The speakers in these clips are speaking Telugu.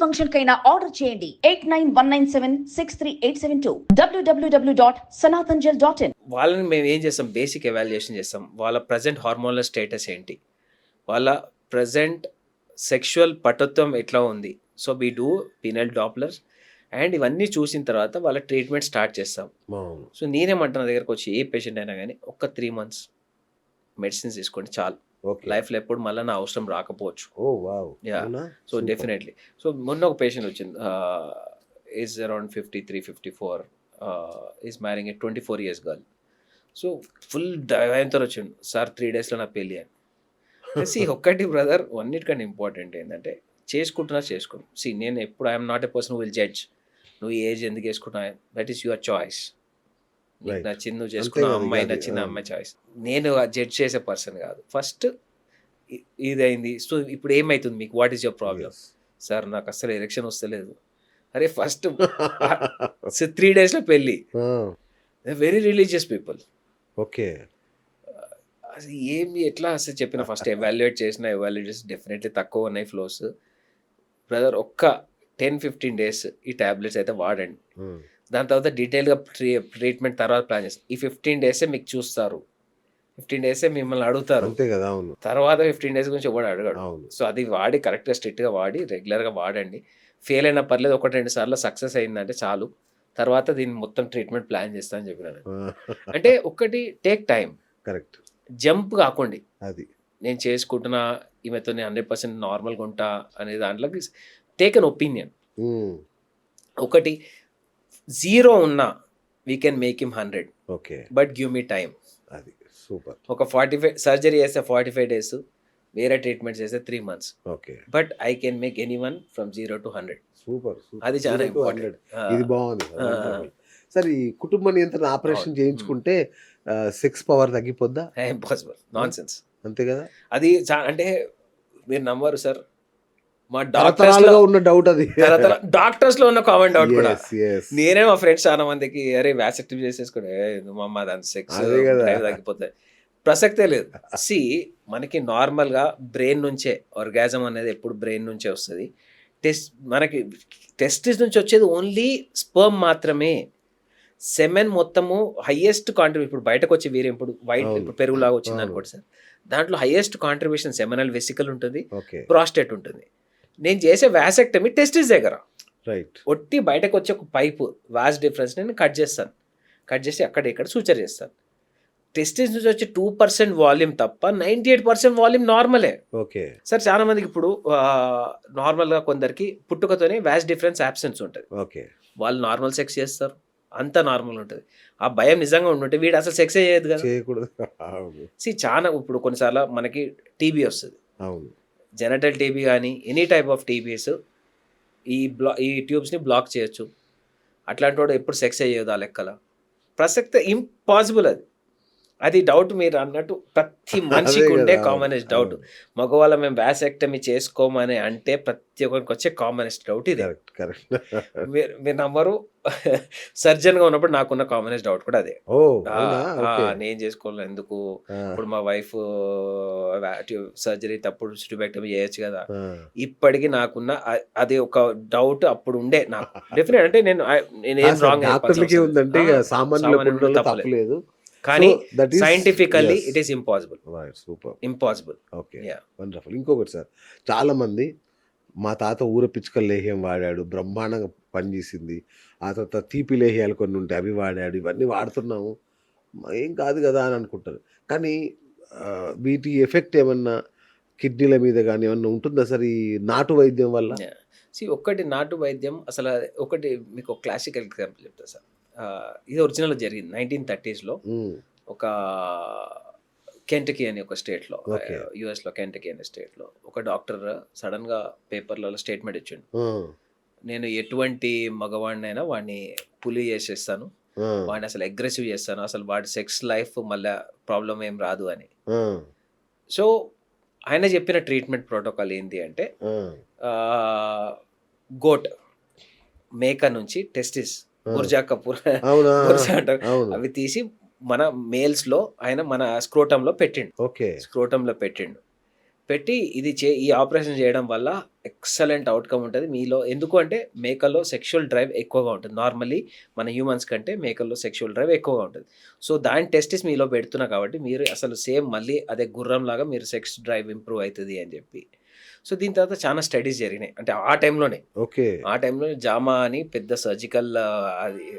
ఫంక్షన్ కైనా ఆర్డర్ చేయండి 8919763872 www.sanatanjal.in. వాళ్ళని మేము ఏం చేస్తాం, బేసిక్ ఎవాల్యుయేషన్ చేస్తాం. వాళ్ళ ప్రజెంట్ హార్మోనల్ స్టేటస్ ఏంటి, వాళ్ళ ప్రజెంట్ సెక్షువల్ పటుత్వం ఎట్లా ఉంది. So we do penal Dopplers and ఇవన్నీ చూసిన తర్వాత వాళ్ళ ట్రీట్మెంట్ స్టార్ట్ చేస్తాం. సో నేనేమంటున్నా, దగ్గరకు వచ్చి ఏ పేషెంట్ అయినా కానీ ఒక 3 months మెడిసిన్స్ తీసుకోండి చాలు. లైఫ్లో ఎప్పుడు మళ్ళీ నా అవసరం రాకపోవచ్చు. Yeah, so definitely. సో మొన్న ఒక పేషెంట్ వచ్చింది, is around 53-54, is marrying a 24 years girl. So full దయంతో వచ్చిండు, సార్ 3 daysలో నా పెళ్ళి అని. సి ఒక్కటి బ్రదర్, అన్నిటికన్నా ఇంపార్టెంట్ ఏంటంటే చేసుకుంటున్నా చేసుకోండి. సి నేను ఎప్పుడు I'm not a person will judge. నువ్వు ఏజ్ ఎందుకు వేసుకుంటున్నా, దట్ ఈస్ యువర్ చాయిస్. నీకు నచ్చింది నువ్వు చేసుకున్న అమ్మాయి, నచ్చిన అమ్మాయి చాయిస్. నేను జడ్జ్ చేసే పర్సన్ కాదు. ఫస్ట్ ఇదైంది, సో ఇప్పుడు ఏమవుతుంది మీకు, what is your problem? Sir నాకు అసలు ఎలక్షన్ వస్తలేదు. అరే ఫస్ట్ 3 daysలో పెళ్ళి. Very religious people. ఓకే, అసలు ఏమి ఎట్లా అసలు చెప్పిన ఫస్ట్ ఎవాల్యుయేట్ చేసి డెఫినెట్లీ తక్కువ ఉన్నాయి ఫ్లోస్. బ్రదర్ ఒక్క 10-15 days ఈ ట్యాబ్లెట్స్ అయితే వాడండి. దాని తర్వాత డీటెయిల్గా ట్రీట్మెంట్ తర్వాత ప్లాన్ చేస్తాం. ఈ 15 days మీకు చూస్తారు, 15 days మిమ్మల్ని అడుగుతారు. అంతే కదా, అవును. తర్వాత 15 days గురించి ఎవడు అడగడు. సో అది వాడి కరెక్ట్గా స్ట్రిక్ట్గా వాడి రెగ్యులర్గా వాడండి. ఫెయిల్ అయినా పర్లేదు, 1-2 సార్లు సక్సెస్ అయిందంటే చాలు. తర్వాత దీన్ని మొత్తం ట్రీట్మెంట్ ప్లాన్ చేస్తా అని చెప్పినాను. అంటే ఒకటి టేక్ టైం, కరెక్ట్. జంప్ కాకండి. అది నేను చేసుకుంటున్నా ఈమెతో నేను 100% నార్మల్గా ఉంటా అనే దాంట్లోకి టేక్ అన్ ఒపీనియన్. ఒకటి 0 ఉన్నా we can make him 100. Okay, but give me time. అది సూపర్. ఒక 45 సర్జరీ చేస్తే 45 days, వేరే ట్రీట్మెంట్ చేస్తే 3 months. Okay, but I can make anyone from 0 to 100. Super. అది చాలా ఇంపార్టెంట్. ఇది బాగుంది. సరే, ఈ కుటుంబ నియంత్రణ ఆపరేషన్ చేయించుకుంటే సెక్స్ పవర్ తగ్గిపోద్దా? Impossible, nonsense. అంతే కదా, అది అంటే మీరు నమ్మరు సార్, మా ఉన్న డౌట్ అది. డాక్టర్స్ లో ఉన్న కామన్ డౌట్ కూడా. నేనే మా ఫ్రెండ్స్ చాలా మందికి, అరే వ్యాసెక్టమీ చేసేసుకుంటే మా అమ్మ దాని సెక్స్ తగ్గిపోతాయి, ప్రసక్తే లేదు. సి మనకి నార్మల్ గా బ్రెయిన్ నుంచే ఆర్గాజం అనేది ఎప్పుడు బ్రెయిన్ నుంచే వస్తుంది. మనకి టెస్టిస్ నుంచి వచ్చేది ఓన్లీ స్పర్మ్ మాత్రమే. సెమెన్ మొత్తము హైయెస్ట్ కాంట్రిబ్యూషన్. ఇప్పుడు బయటకు వచ్చి వేరే ఇప్పుడు వైట్ ఇప్పుడు పెరుగులాగా వచ్చింది అనుకోండి సార్, దాంట్లో హైయెస్ట్ కాంట్రిబ్యూషన్ సెమినల్ వెసికల్ ఉంటుంది, ప్రాస్టేట్ ఉంటుంది. నేను చేసే వ్యాసెక్టమీ టెస్టిస్ దగ్గర ఒట్టి బయటకు వచ్చే ఒక పైపు వాస్ డిఫరెన్స్ నేను కట్ చేసి అక్కడ ఇక్కడ సూచర్ చేస్తాను. టెస్టిస్ నుంచి వచ్చే 2% వాల్యూమ్ తప్ప 98% వాల్యూమ్ నార్మలే. ఓకే సార్, చాలా మందికి ఇప్పుడు నార్మల్గా కొందరికి పుట్టుకతోనే వాస్ డిఫరెన్స్ యాబ్సెన్స్ ఉంటుంది. ఓకే, వాళ్ళు నార్మల్ సెక్స్ చేస్తారు, అంతా నార్మల్ ఉంటుంది. ఆ భయం నిజంగా ఉంటుంటే వీడు అసలు సెక్సే చేయదు కదా. సి చాలా ఇప్పుడు కొన్నిసార్లు మనకి టీబీ వస్తుంది, జెనటల్ టీబీ కానీ ఎనీ టైప్ ఆఫ్ టీబీస్ ఈ ట్యూబ్స్ని బ్లాక్ చేయొచ్చు. అట్లాంటి వాడు ఎప్పుడు సెక్స్ అయ్యేది ఆ లెక్కల ప్రసక్తి ఇంపాసిబుల్. అది డౌట్ మీరు అన్నట్టు ప్రతి మనిషికి ఉండే కామనెస్ట్ డౌట్. మగవాళ్ళ మేము వ్యాసెక్టమీ చేసుకోమని అంటే ప్రతి ఒక్కరికి వచ్చే కామనెస్ట్ డౌట్ ఇది. మీరు నమ్మరు, సర్జన్ గా ఉన్నప్పుడు నాకున్న కామనెస్ట్ డౌట్ కూడా అదే. నేను చేసుకోవాలి ఎందుకు, ఇప్పుడు మా వైఫ్ సర్జరీ తప్పుడు ట్యూబెక్టమీ చేయొచ్చు కదా. ఇప్పటికీ నాకున్న అది ఒక డౌట్ అప్పుడు ఉండే నాకు. డెఫినెట్ అంటే నేను ఏం రాంగ్ తప్పలేదు, కానీ scientifically it is impossible. Impossible. Okay, wonderful. ఇంకొకటి సార్, చాలా మంది మా తాత ఊర పిచ్చుకల లేహ్యం వాడాడు, బ్రహ్మాండంగా పనిచేసింది. ఆ తర్వాత తీపి లేహ్యాలు కొన్ని ఉంటాయి, అవి వాడాడు, ఇవన్నీ వాడుతున్నాము, ఏం కాదు కదా అని అనుకుంటారు. కానీ వీటి ఎఫెక్ట్ ఏమన్నా కిడ్నీల మీద కానీ ఏమన్నా ఉంటుందా సార్ ఈ నాటు వైద్యం వల్ల? ఒకటి నాటు వైద్యం అసలు ఒకటి మీకు ఒక క్లాసికల్ ఎగ్జాంపుల్ చెప్తా సార్. ఇది ఒరిజినల్ జరిగింది 1930s ఒక కెంటకీ అని ఒక స్టేట్లో, యుఎస్లో కెంటకీ అనే స్టేట్లో ఒక డాక్టర్ సడన్గా పేపర్లలో స్టేట్మెంట్ ఇచ్చిండు, నేను ఎటువంటి మగవాడినైనా వాడిని పులి చేసేస్తాను, వాడిని అసలు అగ్రెసివ్ చేస్తాను, అసలు వాడి సెక్స్ లైఫ్ మళ్ళీ ప్రాబ్లం ఏం రాదు అని. సో ఆయన చెప్పిన ట్రీట్మెంట్ ప్రోటోకాల్ ఏంటి అంటే, గోట్ మేక నుంచి టెస్టిస్ బుర్జా కపూర్ అవి తీసి మన మేల్స్ లో ఆయన మన స్క్రోటంలో పెట్టిండు. పెట్టి ఈ ఆపరేషన్ చేయడం వల్ల ఎక్సలెంట్ అవుట్‌కమ్ ఉంటది. మీలో ఎందుకు అంటే మేకల్లో సెక్షువల్ డ్రైవ్ ఎక్కువగా ఉంటుంది. నార్మల్లీ మన హ్యూమన్స్ కంటే మేకల్లో సెక్షువల్ డ్రైవ్ ఎక్కువగా ఉంటది. సో, దాని టెస్టిస్ మీలో పెడుతున్నా కాబట్టి మీరు అసలు సేమ్ మళ్ళీ అదే గుర్రంలాగా మీరు సెక్స్ డ్రైవ్ ఇంప్రూవ్ అయితది అని చెప్పి. సో, దీని తర్వాత చాలా స్టడీస్ జరిగినాయి. అంటే ఆ టైంలోనే. ఓకే. ఆ టైంలో జామా అని పెద్ద సర్జికల్ అది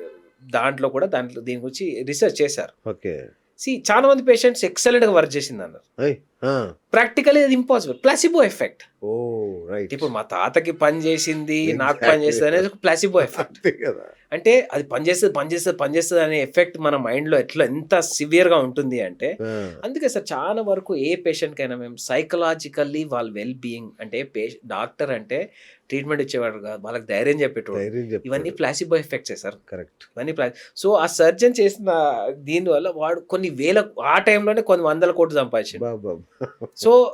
దీని గురించి రిసర్చ్ చేశారు. ఓకే. చాలా మంది పేషెంట్స్ ఎక్సలెంట్‌గా వర్క్ చేసిందన్నారు. అయ్! ఆ! ప్రాక్టికల్లీ అది impossible. Placebo effect. Oh! Right. ఇప్పుడు మా తాతకి పని చేసింది, నాకు పని ఎగ్జాక్ట్‌లీ. చేస్తది అనేది ఒక ప్లాసిబో ఎఫెక్ట్. అంతే కదా! అంటే అది పనిచేస్తది అనే ఎఫెక్ట్ మన మైండ్‌లో ఎంత సివియర్‌గా ఉంటుంది అంటే, ఆ! అందుకే సార్ చాలా వరకు ఏ పేషెంట్‌కైనా మేము సైకలాజికల్లీ వాళ్ళ వెల్ బీయింగ్ అంటే డాక్టర్ అంటే ట్రీట్మెంట్ ఇచ్చేవాడు కాదు. వాళ్ళకి ధైర్యం చెప్పేటోడు. ధైర్యం ఇవన్నీ చెప్తాడు. ప్లాసిబో ఎఫెక్ట్సే సార్. కరెక్ట్. ఇవన్నీ సో, ఆ సర్జన్ చేసిన దీనివల్ల వాడు కొన్ని వేల ఆ టైంలోనే కొన్ని వందల కోట్లు సంపాదించిండు. అబ్బబ్బబ్బా! సో,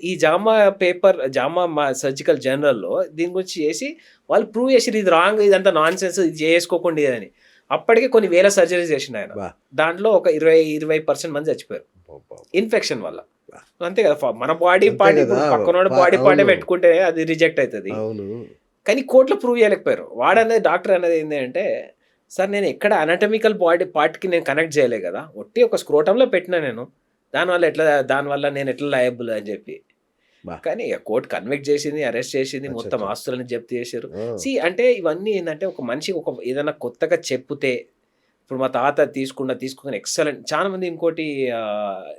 ఈ జామా సర్జికల్ జర్నల్‌లో దీని గురించి చేసి వాళ్ళు ప్రూవ్ చేసిర్రు ఇది రాంగ్, ఇదంతా నాన్‌సెన్స్, ఇది చేసుకోకండి అని. అప్పటికే కొన్ని వేల సర్జరీస్ చేసిండాయన. బా! దాంట్లో ఒక 20% మంది చచ్చిపోయారు. అబ్బబ్బా! ఇన్ఫెక్షన్ వల్ల. బా! అంతే కదా! మన బాడీ అంతే పార్ట్ కదా! ఇప్పుడు పక్కనోడి బాడీ పార్టే అవును. పెట్టుకుంటే అది రిజెక్ట్ అయితది. అవును. కానీ కోర్ట్‌లో ప్రూవ్ చేయలేకపోయారు. డాక్టర్ అనేది ఏంది అంటే, సార్ నేను ఎక్కడ అనాటమికల్ బాడీ పార్ట్‌కి నేను కనెక్ట్ చేయలే కదా! ఒట్టి ఒక స్క్రోటంలో పెట్టినా నేను. దానివల్ల నేను ఎట్లా లయబుల్ అని చెప్పి. బా! కానీ కోర్ట్ కన్విక్ట్ చేసింది, అరెస్ట్ చేసింది, మొత్తం అచ్చచ్చ! ఆస్తులను జప్తు చేశారు. ఆ! అంటే ఇవన్నీ ఏందంటే ఒక మనిషికి ఏదైనా కొత్తగా చెప్తే ఇప్పుడు మా తాత తీసుకొని ఎక్సలెంట్ చాలా మంది ఇంకోటి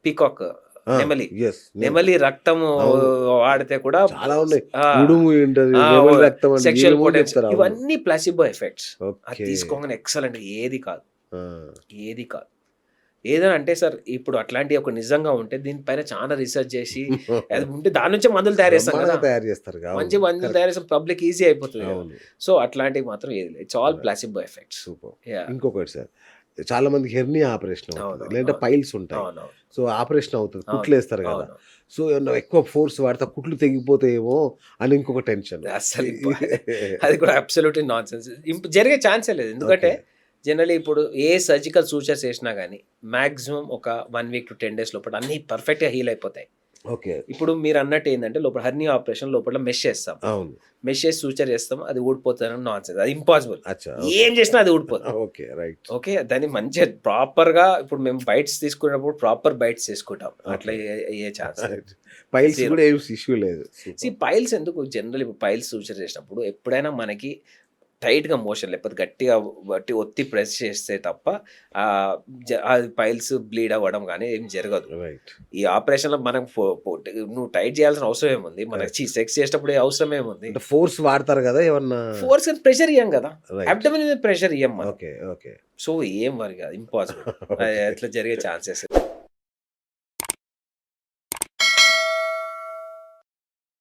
పీకాక్ ఆ! నెమలి. యెస్. నెమలి రక్తము అవును. వాడితే కూడా చాలా ఉన్నాయి. ఆ! ఉడుము ఉంటది. ఆ! నెమలి రక్తం అని సెక్షువల్ ఏమేమో పొటెన్షియల్ చెప్తారు. అవును. ఇవన్నీ ప్లాసిబో ఎఫెక్ట్స్. అది ఓకే. తీసుకోగానే ఎక్సలెంట్ ఏది కాదు. ఆ! ఏది కాదు. ఏదైనా అంటే సార్ ఇప్పుడు అట్లాంటివి ఒక నిజంగా ఉంటే దీనిపైన చాలా రిసర్చ్ చేసి అది ఉంటే దాని నుంచే మందులు తయారు చేస్తాం కదా! బ్రహ్మాండంగా తయారు చేస్తారు. మంచి అవును. మందులు కరెక్ట్. తయారు చేస్తే పబ్లిక్ ఈజీ అయిపోతది కదా! అవును. సో, అట్లాంటివి మాత్రం ఏది లేదు. It's all right. Placebo effects. Super. Yeah! ఇంకొకటి సార్, చాలా మందికి హెర్నియా ఆపరేషన్ అవుతది. అవునవును. లేదంటే పైల్స్ ఉంటాయి. అవునవును. సో, ఆపరేషన్ అవుతది. అవును. కుట్లేస్తారు కదా! అవును. సో, ఏమన్నా ఎక్కువ ఫోర్స్ వాడితే ఆ కుట్లు తెగిపోతాయేమో అని ఇంకొక టెన్షన్. అస్సలు అది కూడా అబ్సల్యూట్లీ నాన్‌సెన్స్. జరిగే ఛాన్సే లేదు. ఎందుకంటే ఓకే. జనరల్లీ ఇప్పుడు ఏ సర్జికల్ సూచర్స్ చేసినా గానీ మాక్సిమం ఒక 1 వీక్ టు 10 డేస్ లోపల అన్నీ పర్ఫెక్ట్‌గా హీల్ అయిపోతాయి. ఓకే. ఇప్పుడు మీరన్నట్టు ఏందంటే లోపల హెర్నియా ఆపరేషన్ లోపల మెష్ చేస్తాం. అవును. మెష్ చేసి సూచర్ చేస్తాం. అది ఊడిపోతదని నాన్‌సెన్స్. అది ఇంపాసిబుల్. అచ్చా! ఏం చేసినా అది ఊడిపోదు. ఓకే. రైట్. ఓకే. దాన్ని మంచిగా ప్రాపర్‌గా ఇప్పుడు మేము బైట్స్ తీసుకున్నప్పుడు ప్రాపర్ బైట్స్ తీసుకుంటాం. అట్లా అయ్యే ఛాన్స్ లేదు. Piles zero. కూడా ఏం ఇష్యూ లేదు. సూపర్. పైల్స్ ఎందుకు జనరల్ ఇప్పుడు పైల్స్ సూచర్ చేసినప్పుడు ఎప్పుడైనా మనకి టైట్‌గా మోషన్ లేకపోతే గట్టిగా ఒత్తి ప్రెస్ చేస్తే తప్ప అది పైల్స్ బ్లీడ్ అవ్వడం గానీ ఏం జరగదు. రైట్. ఈ ఆపరేషన్‌లో మనం నువ్వు టైట్ చేయాల్సిన అవసరం ఏముంది? మనకి సెక్స్ చేసేటప్పుడు అవసరం ఏముంది? అంటే ఫోర్స్ వాడతారు కదా ఏమన్నా? ఫోర్స్ అని ప్రెషర్ ఇయ్యం కదా! రైట్. అబ్డోమెన్ మీద ప్రెషర్ ఇయ్యం మనం. ఓకే. ఓకే. సో, ఏం వరి కాదు. ఇంపాసిబుల్. ఓకే. అట్లా జరిగే ఛాన్సెస్